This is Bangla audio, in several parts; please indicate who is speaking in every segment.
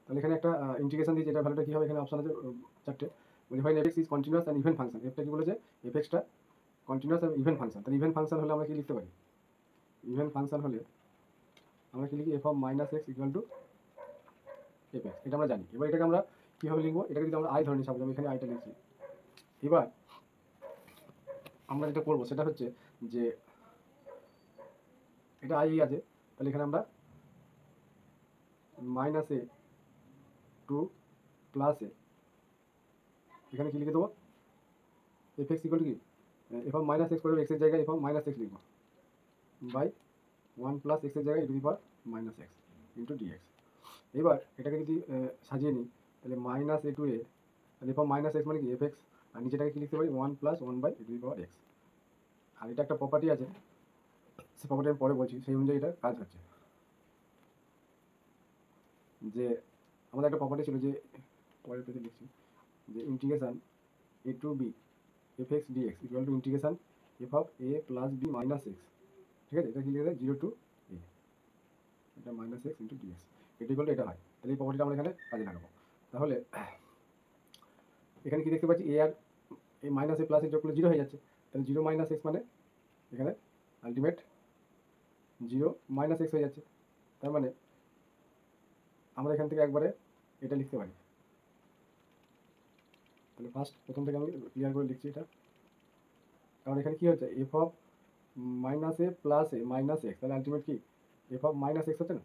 Speaker 1: তাহলে এখানে একটা ইন্টিগ্রেশন দিয়েছে, এটা ভ্যালুটা কী হবে, এখানে অপশন আছে চারটে, বলি fine F X is continuous and even function. এফটা কি বলেছে, এফএক্সটা কন্টিনিউয়াস এবং ইভেন ফাংশন। তাহলে ইভেন ফাংশন হলে আমরা কি লিখতে পারি, ইভেন ফাংশন হলে আমরা কি লিখি, F of minus x equal two F x, এটা আমরা জানি। এবার এটাকে আমরা কীভাবে লিখবো, এটাকে যদি আমরা আই ধরে নিই, সাপোজ আমি এখানে আইটা লিখছি। এবার আমরা যেটা করবো সেটা হচ্ছে যে এটা আই আছে, তাহলে এখানে আমরা minus A to plus A, এখানে কি লিখে দেবো, এফ এক্স ইকুয়াল টু কি, এফ অফ মাইনাস এক্স করে এক্সের জায়গায় এফ অফ মাইনাস এক্স লিখবো, বাই ওয়ান প্লাস এক্সের জায়গায় two the power minus X into DX. এবার এটাকে যদি সাজিয়ে নিই, তাহলে মাইনাস এ টু এ, তাহলে এফ অফ মাইনাস এক্স মানে কি এফ এক্স, আর নিচেটাকে কি লিখতে পারি, one plus one by two the power X. আর এটা একটা প্রপার্টি আছে, সে প্রপার্টি আমি পরে বলছি, সেই অনুযায়ী এটা কাজ হচ্ছে। যে আমাদের একটা প্রপার্টি ছিল, যে পরের পেজে লিখছি, যে integration A to B F X DX equal to integration F of A plus B minus X. ঠিক আছে, এটা কি লিখে দেয়, জিরো টু এ, এটা মাইনাস এক্স ইন্টু ডিএক্স, এটা ইকুয়াল টু এটা হয়। তাহলে এই প্রপার্টিটা আমরা এখানে কাজে লাগাবো। তাহলে এখানে কি দেখতে পাচ্ছি, এ আর এই মাইনাস এ প্লাস এ যোগ করলে জিরো হয়ে যাচ্ছে, তাহলে জিরো মাইনাস এক্স মানে এখানে আলটিমেট জিরো মাইনাস এক্স হয়ে যাচ্ছে। তার মানে আমরা এখান থেকে একবারে এটা লিখতে পারি। তাহলে প্রথম থেকে আমি ক্লিয়ার করে লিখছি এটা, কারণ এখানে কী হচ্ছে, F of minus A plus A minus x, তাহলে আলটিমেট কি এফ অফ মাইনাস এক্স হচ্ছে না,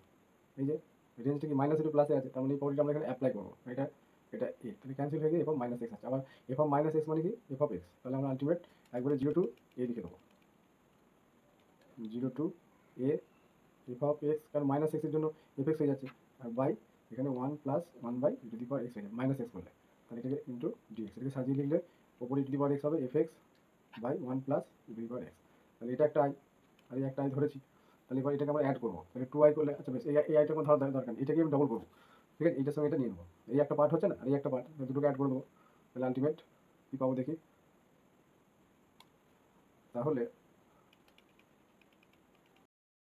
Speaker 1: এই যে রেঞ্জটা কি মাইনাস এ টু প্লাসে আছে, তার মানে এই পয়েন্টটা আমরা এখানে অ্যাপ্লাই করবো, এটা এটা এ, তাহলে ক্যান্সেল হয়ে গিয়ে এফ অফ মাইনাস এক্স আছে। আবার এফ অফ মাইনাস এক্স মানে কি এফ অফ এক্স, তাহলে আমরা আলটিমেট একবারে জিরো টু এ লিখে দেবো, zero to A F of X, কারণ মাইনাস এক্সের জন্য এফ এক্স হয়ে যাচ্ছে, আর বাই এখানে one plus one by two the power X হয়ে যাবে, মাইনাস এক্স করলে, তাহলে এটাকে ইন্টু ডিএক্স, এটাকে সাজিয়ে লিখলে ওপরে টু দি পাওয়ার এক্স হবে F X by one plus two the power X. তাহলে এটা একটা আই, আর এই একটা আই ধরেছি, তাহলে এবার এটাকে আমরা অ্যাড করবো, তাহলে টু আই করলে, আচ্ছা বেশ, এই আইটা আমার ধরার দরকার নেই, এটাকে আমি ডবল করবো। ঠিক আছে, এইটার সঙ্গে এটা নিয়ে নেবো, এই একটা পার্ট হচ্ছে না, আর এই একটা পার্ট, দুটোকে অ্যাড করে দেবো, তাহলে আলটিমেট কী পাবো দেখি। তাহলে